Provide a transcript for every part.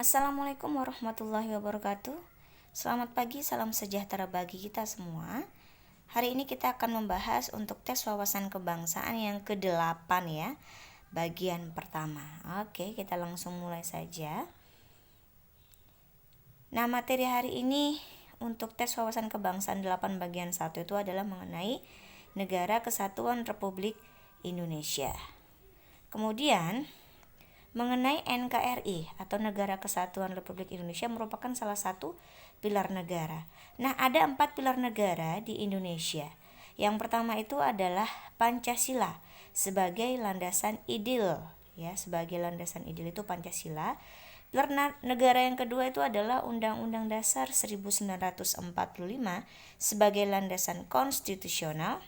Assalamualaikum warahmatullahi wabarakatuh. Selamat pagi, salam sejahtera bagi kita semua. Hari ini kita akan membahas untuk tes wawasan kebangsaan yang ke-8 ya, bagian pertama. Oke, kita langsung mulai saja. Nah, materi hari ini untuk tes wawasan kebangsaan 8 bagian 1 itu adalah mengenai Negara Kesatuan Republik Indonesia. Kemudian mengenai NKRI atau Negara Kesatuan Republik Indonesia merupakan salah satu pilar negara. Nah, ada 4 pilar negara di Indonesia. Yang pertama itu adalah Pancasila sebagai landasan ideal, ya, sebagai landasan ideal itu Pancasila. Pilar negara yang kedua itu adalah Undang-Undang Dasar 1945 sebagai landasan konstitusional.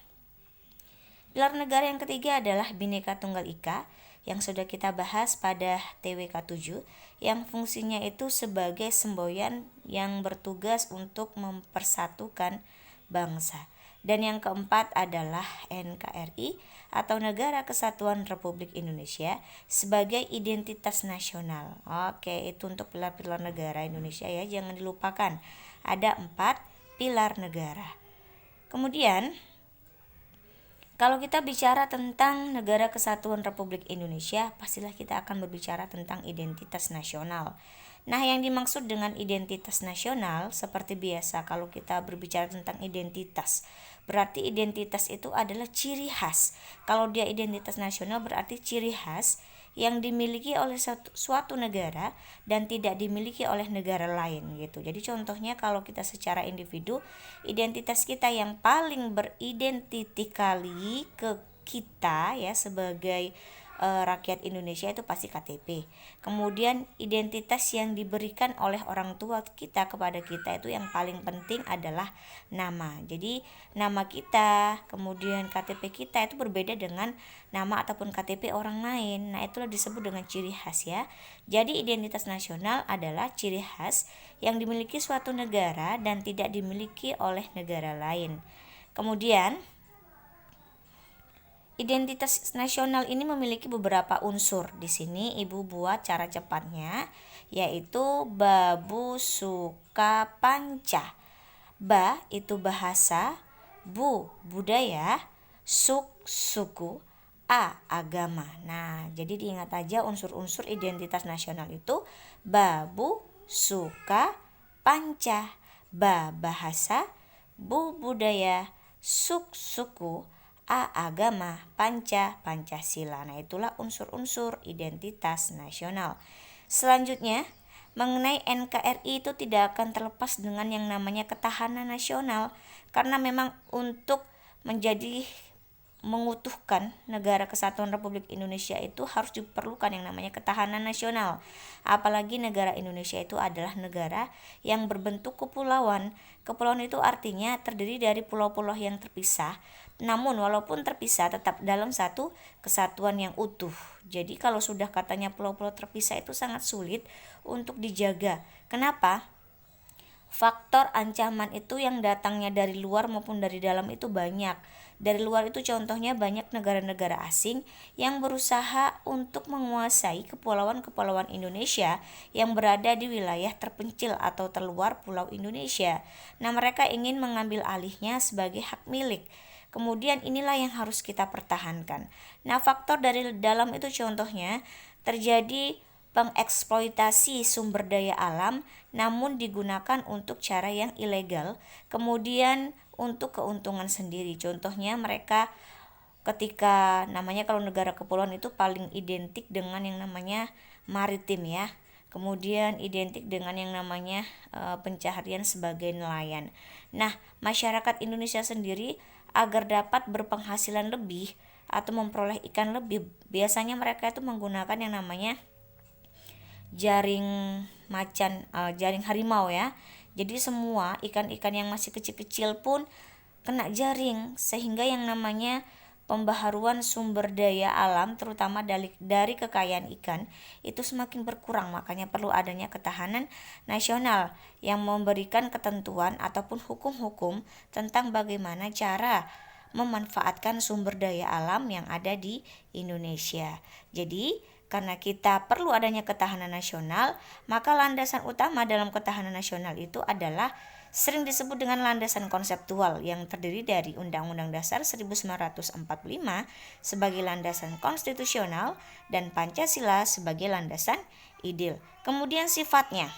Pilar negara yang ketiga adalah Bhinneka Tunggal Ika yang sudah kita bahas pada TWK 7 yang fungsinya itu sebagai semboyan yang bertugas untuk mempersatukan bangsa. Dan yang keempat adalah NKRI atau Negara Kesatuan Republik Indonesia sebagai identitas nasional. Oke, itu untuk pilar-pilar negara Indonesia ya, jangan dilupakan. Ada 4 pilar negara. Kemudian kalau kita bicara tentang Negara Kesatuan Republik Indonesia, pastilah kita akan berbicara tentang identitas nasional. Nah, yang dimaksud dengan identitas nasional seperti biasa kalau kita berbicara tentang identitas, berarti identitas itu adalah ciri khas. Kalau dia identitas nasional berarti ciri khas yang dimiliki oleh suatu negara dan tidak dimiliki oleh negara lain gitu. Jadi contohnya kalau kita secara individu, identitas kita yang paling beridentiti kali ke kita ya sebagai rakyat Indonesia itu pasti KTP. Kemudian identitas yang diberikan oleh orang tua kita kepada kita itu yang paling penting adalah nama. Jadi nama kita, kemudian KTP kita itu berbeda dengan nama ataupun KTP orang lain. Nah, itulah disebut dengan ciri khas ya. Jadi identitas nasional adalah ciri khas yang dimiliki suatu negara dan tidak dimiliki oleh negara lain. Kemudian identitas nasional ini memiliki beberapa unsur. Di sini Ibu buat cara cepatnya, yaitu Babu Suka Panca. Ba itu bahasa, Bu budaya, Suk suku, A agama. Nah, jadi diingat aja unsur-unsur identitas nasional itu Babu Suka Panca. Ba bahasa, Bu budaya, Suk suku, A agama, Panca Pancasila. Nah, itulah unsur-unsur identitas nasional. Selanjutnya, mengenai NKRI itu tidak akan terlepas dengan yang namanya ketahanan nasional, karena memang untuk menjadi mengutuhkan Negara Kesatuan Republik Indonesia itu harus diperlukan yang namanya ketahanan nasional. Apalagi negara Indonesia itu adalah negara yang berbentuk kepulauan. Kepulauan itu artinya terdiri dari pulau-pulau yang terpisah, namun walaupun terpisah tetap dalam satu kesatuan yang utuh. Jadi kalau sudah katanya pulau-pulau terpisah itu sangat sulit untuk dijaga. Kenapa? Faktor ancaman itu yang datangnya dari luar maupun dari dalam itu banyak. Dari luar itu contohnya banyak negara-negara asing yang berusaha untuk menguasai kepulauan-kepulauan Indonesia yang berada di wilayah terpencil atau terluar pulau Indonesia. Nah, mereka ingin mengambil alihnya sebagai hak milik. Kemudian inilah yang harus kita pertahankan. Nah, faktor dari dalam itu contohnya terjadi pengeksploitasi sumber daya alam namun digunakan untuk cara yang ilegal, kemudian untuk keuntungan sendiri. Contohnya mereka ketika namanya kalau negara kepulauan itu paling identik dengan yang namanya maritim ya. Kemudian identik dengan yang namanya pencaharian sebagai nelayan. Nah, masyarakat Indonesia sendiri agar dapat berpenghasilan lebih atau memperoleh ikan lebih, biasanya mereka itu menggunakan yang namanya jaring macan, jaring harimau ya. Jadi semua ikan-ikan yang masih kecil-kecil pun kena jaring, sehingga yang namanya pembaharuan sumber daya alam terutama dari kekayaan ikan itu semakin berkurang. Makanya perlu adanya ketahanan nasional yang memberikan ketentuan ataupun hukum-hukum tentang bagaimana cara memanfaatkan sumber daya alam yang ada di Indonesia. Jadi karena kita perlu adanya ketahanan nasional, maka landasan utama dalam ketahanan nasional itu adalah sering disebut dengan landasan konseptual yang terdiri dari Undang-Undang Dasar 1945 sebagai landasan konstitusional dan Pancasila sebagai landasan ideal. Kemudian sifatnya.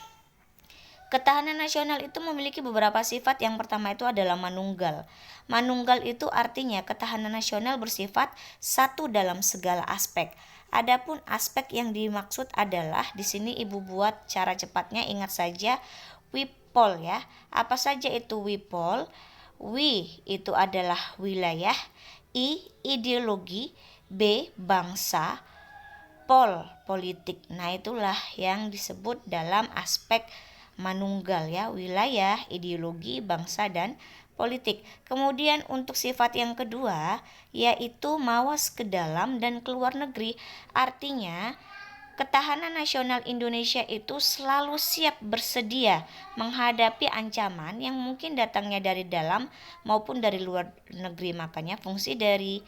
Ketahanan nasional itu memiliki beberapa sifat. Yang pertama itu adalah manunggal. Manunggal itu artinya ketahanan nasional bersifat satu dalam segala aspek. Adapun aspek yang dimaksud adalah di sini Ibu buat cara cepatnya, ingat saja WIPOL ya. Apa saja itu WIPOL? W itu adalah wilayah, I ideologi, B bangsa, pol politik. Nah, itulah yang disebut dalam aspek manunggal ya, wilayah, ideologi, bangsa dan politik. Kemudian untuk sifat yang kedua yaitu mawas ke dalam dan keluar negeri. Artinya ketahanan nasional Indonesia itu selalu siap bersedia menghadapi ancaman yang mungkin datangnya dari dalam maupun dari luar negeri. Makanya fungsi dari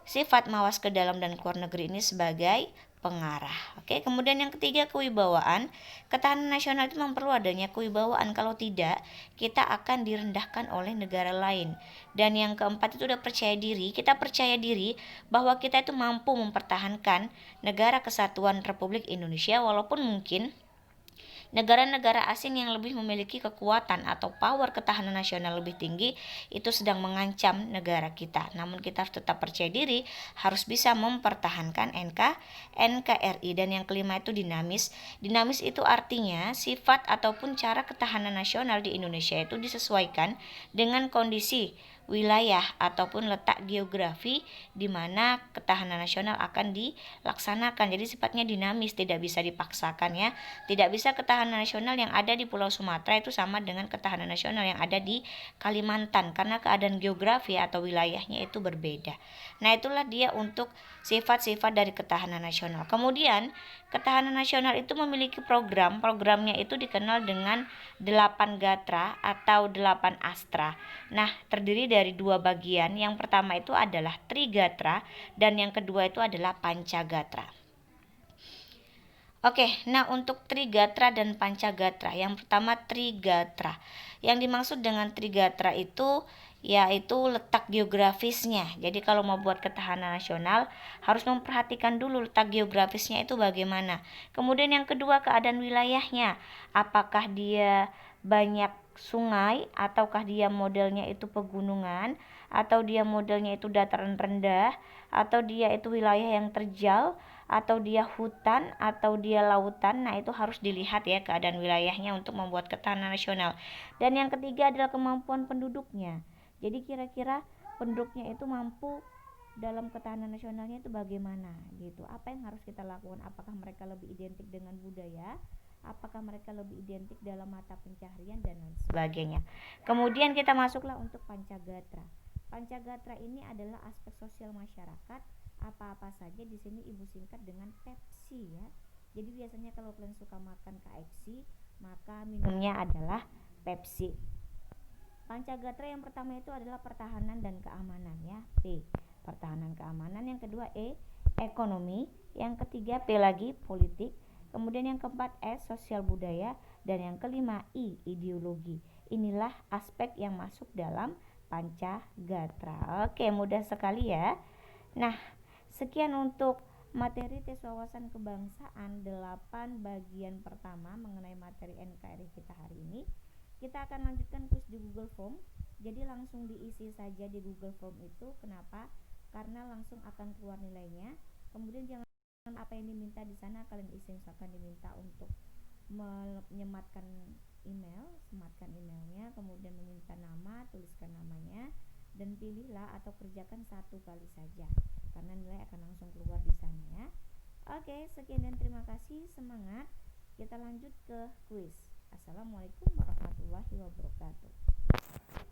sifat mawas ke dalam dan keluar negeri ini sebagai pengarah. Oke, kemudian yang ketiga kewibawaan. Ketahanan nasional itu perlu adanya kewibawaan. Kalau tidak, kita akan direndahkan oleh negara lain. Dan yang keempat itu udah percaya diri. Kita percaya diri bahwa kita itu mampu mempertahankan negara kesatuan Republik Indonesia walaupun mungkin negara-negara asing yang lebih memiliki kekuatan atau power ketahanan nasional lebih tinggi itu sedang mengancam negara kita. Namun kita harus tetap percaya diri, harus bisa mempertahankan NKRI. Dan yang kelima itu dinamis. Dinamis itu artinya sifat ataupun cara ketahanan nasional di Indonesia itu disesuaikan dengan kondisi wilayah ataupun letak geografi di mana ketahanan nasional akan dilaksanakan. Jadi sifatnya dinamis, tidak bisa dipaksakan ya. Tidak bisa ketahanan nasional yang ada di Pulau Sumatera itu sama dengan ketahanan nasional yang ada di Kalimantan karena keadaan geografi atau wilayahnya itu berbeda. Nah, itulah dia untuk sifat-sifat dari ketahanan nasional. Kemudian ketahanan nasional itu memiliki program. Programnya itu dikenal dengan 8 gatra atau 8 astra. Nah, terdiri dari dua bagian. Yang pertama itu adalah Trigatra dan yang kedua itu adalah Pancagatra. Oke, nah untuk Trigatra dan Pancagatra, yang pertama Trigatra. Yang dimaksud dengan Trigatra itu yaitu letak geografisnya. Jadi kalau mau buat ketahanan nasional harus memperhatikan dulu letak geografisnya itu bagaimana. Kemudian yang kedua keadaan wilayahnya. Apakah dia banyak sungai ataukah dia modelnya itu pegunungan atau dia modelnya itu dataran rendah atau dia itu wilayah yang terjal atau dia hutan atau dia lautan. Nah, itu harus dilihat ya keadaan wilayahnya untuk membuat ketahanan nasional. Dan yang ketiga adalah kemampuan penduduknya. Jadi kira-kira penduduknya itu mampu dalam ketahanan nasionalnya itu bagaimana gitu. Apa yang harus kita lakukan? Apakah mereka lebih identik dengan budaya? Apakah mereka lebih identik dalam mata pencaharian dan lain sebagainya. Kemudian kita masuklah untuk Pancagatra. Pancagatra ini adalah aspek sosial masyarakat. Apa-apa saja di sini Ibu singkat dengan Pepsi ya. Jadi biasanya kalau kalian suka makan KFC, maka minumnya adalah Pepsi. Pancagatra yang pertama itu adalah pertahanan dan keamanan ya, P. Pertahanan keamanan. Yang kedua E, ekonomi. Yang ketiga P lagi, politik. Kemudian yang keempat S, sosial budaya. Dan yang kelima I, ideologi. Inilah aspek yang masuk dalam Pancagatra. Oke, mudah sekali ya. Nah, sekian untuk materi tes wawasan kebangsaan 8 bagian pertama mengenai materi NKRI kita hari ini. Kita akan lanjutkan kuis di Google Form. Jadi langsung diisi saja di Google Form itu. Kenapa? Karena langsung akan keluar nilainya. Kemudian jangan apa yang diminta di sana kalian isi. Misalkan diminta untuk menyematkan email, sematkan emailnya, kemudian meminta nama, tuliskan namanya, dan pilihlah atau kerjakan 1 kali saja karena nilai akan langsung keluar di sana ya. Oke, sekian dan terima kasih. Semangat. Kita lanjut ke kuis. Assalamualaikum warahmatullahi wabarakatuh.